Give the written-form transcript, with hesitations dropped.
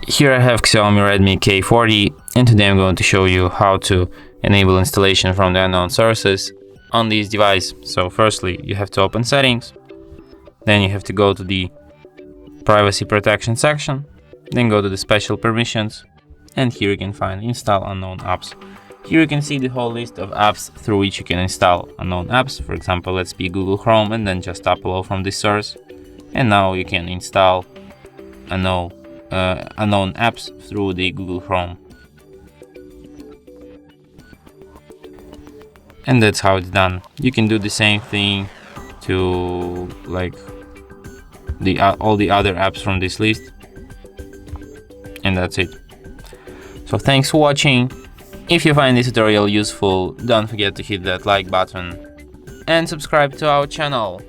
Here I have XIAOMI Redmi K40, and today I'm going to show you how to enable installation from the unknown sources on this device. So firstly, you have to open settings, then you have to go to the privacy protection section, then go to the special permissions, and here you can find install unknown apps. Here you can see the whole list of apps through which you can install unknown apps. For example, let's be Google Chrome, and then just upload from this source, and now you can install unknown apps through the Google Chrome. And that's how it's done. You can do the same thing to like all the other apps from this list, and that's it. So thanks for watching. If you find this tutorial useful, don't forget to hit that like button and subscribe to our channel.